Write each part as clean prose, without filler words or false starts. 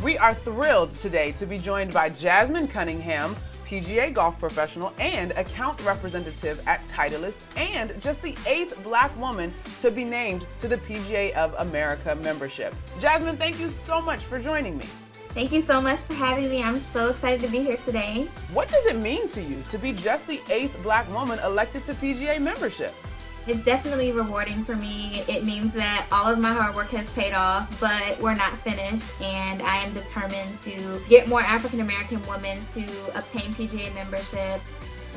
We are thrilled today to be joined by Jasmin Cunningham, PGA golf professional and account representative at Titleist, and just the 8th Black woman to be named to the PGA of America membership. Jasmin, thank you so much for joining me. Thank you so much for having me. I'm so excited to be here today. What does it mean to you to be just the 8th Black woman elected to PGA membership? It's definitely rewarding for me. It means that all of my hard work has paid off, but we're not finished, and I am determined to get more African American women to obtain PGA membership.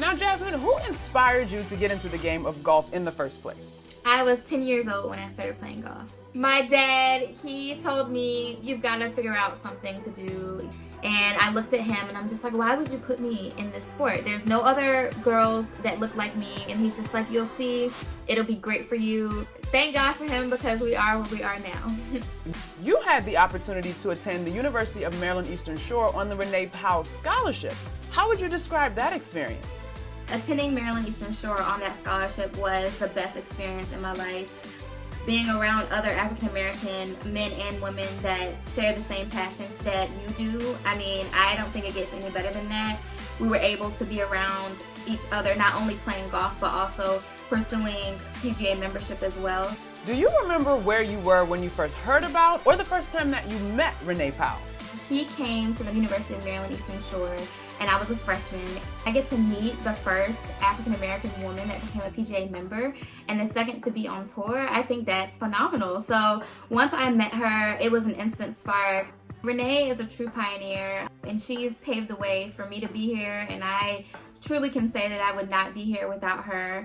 Now, Jasmin, who inspired you to get into the game of golf in the first place? I was 10 years old when I started playing golf. My dad, he told me, you've got to figure out something to do. And I looked at him and I'm just like, why would you put me in this sport? There's no other girls that look like me. And he's just like, you'll see, it'll be great for you. Thank God for him, because we are where we are now. You had the opportunity to attend the University of Maryland Eastern Shore on the Renee Powell Scholarship. How would you describe that experience? Attending Maryland Eastern Shore on that scholarship was the best experience in my life. Being around other African American men and women that share the same passion that you do, I mean, I don't think it gets any better than that. We were able to be around each other, not only playing golf, but also pursuing PGA membership as well. Do you remember where you were when you first heard about, or the first time that you met Renee Powell? She came to the University of Maryland Eastern Shore, and I was a freshman. I get to meet the first African American woman that became a PGA member, and the second to be on tour. I think that's phenomenal. So once I met her, it was an instant spark. Renee is a true pioneer, and she's paved the way for me to be here, and I truly can say that I would not be here without her.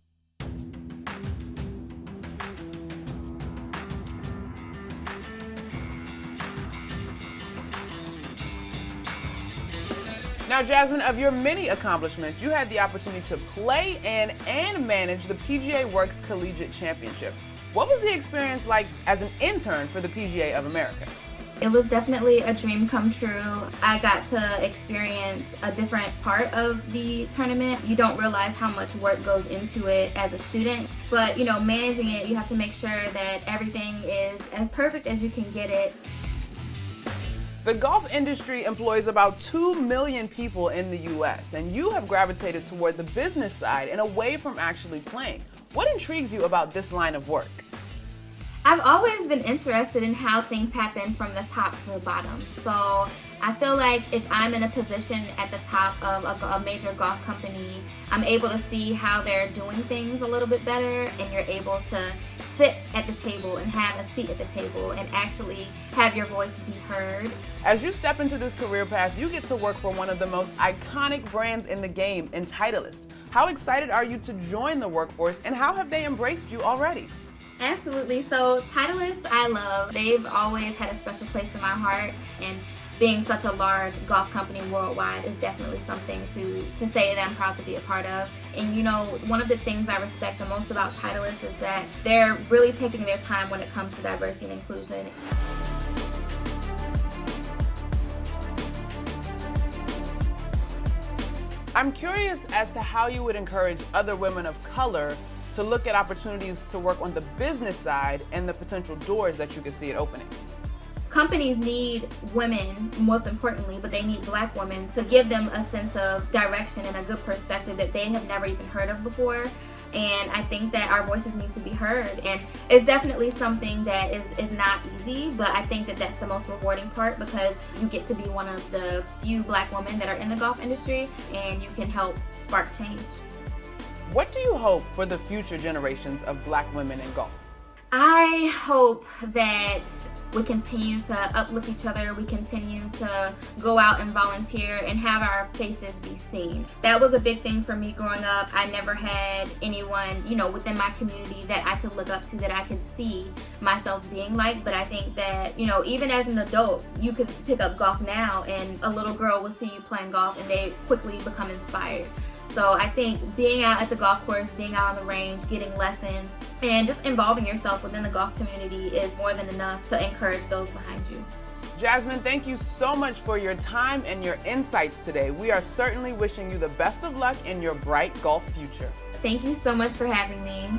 Now, Jasmin, of your many accomplishments, you had the opportunity to play in and manage the PGA WORKS Collegiate Championship. What was the experience like as an intern for the PGA of America? It was definitely a dream come true. I got to experience a different part of the tournament. You don't realize how much work goes into it as a student, but managing it, you have to make sure that everything is as perfect as you can get it. The golf industry employs about 2 million people in the U.S., and you have gravitated toward the business side and away from actually playing. What intrigues you about this line of work? I've always been interested in how things happen from the top to the bottom. So I feel like if I'm in a position at the top of a major golf company, I'm able to see how they're doing things a little bit better, and you're able to sit at the table and have a seat at the table and actually have your voice be heard. As you step into this career path, you get to work for one of the most iconic brands in the game, Titleist. How excited are you to join the workforce, and how have they embraced you already? Absolutely. So Titleist, I love. They've always had a special place in my heart, and being such a large golf company worldwide is definitely something to say that I'm proud to be a part of. And one of the things I respect the most about Titleist is that they're really taking their time when it comes to diversity and inclusion. I'm curious as to how you would encourage other women of color to look at opportunities to work on the business side and the potential doors that you could see it opening. Companies need women, most importantly, but they need Black women to give them a sense of direction and a good perspective that they have never even heard of before. And I think that our voices need to be heard. And it's definitely something that is not easy, but I think that that's the most rewarding part, because you get to be one of the few Black women that are in the golf industry, and you can help spark change. What do you hope for the future generations of Black women in golf? I hope that we continue to uplift each other, we continue to go out and volunteer and have our faces be seen. That was a big thing for me growing up. I never had anyone, within my community that I could look up to, that I could see myself being like. But I think that, even as an adult, you could pick up golf now and a little girl will see you playing golf and they quickly become inspired. So I think being out at the golf course, being out on the range, getting lessons, and just involving yourself within the golf community is more than enough to encourage those behind you. Jasmin, thank you so much for your time and your insights today. We are certainly wishing you the best of luck in your bright golf future. Thank you so much for having me.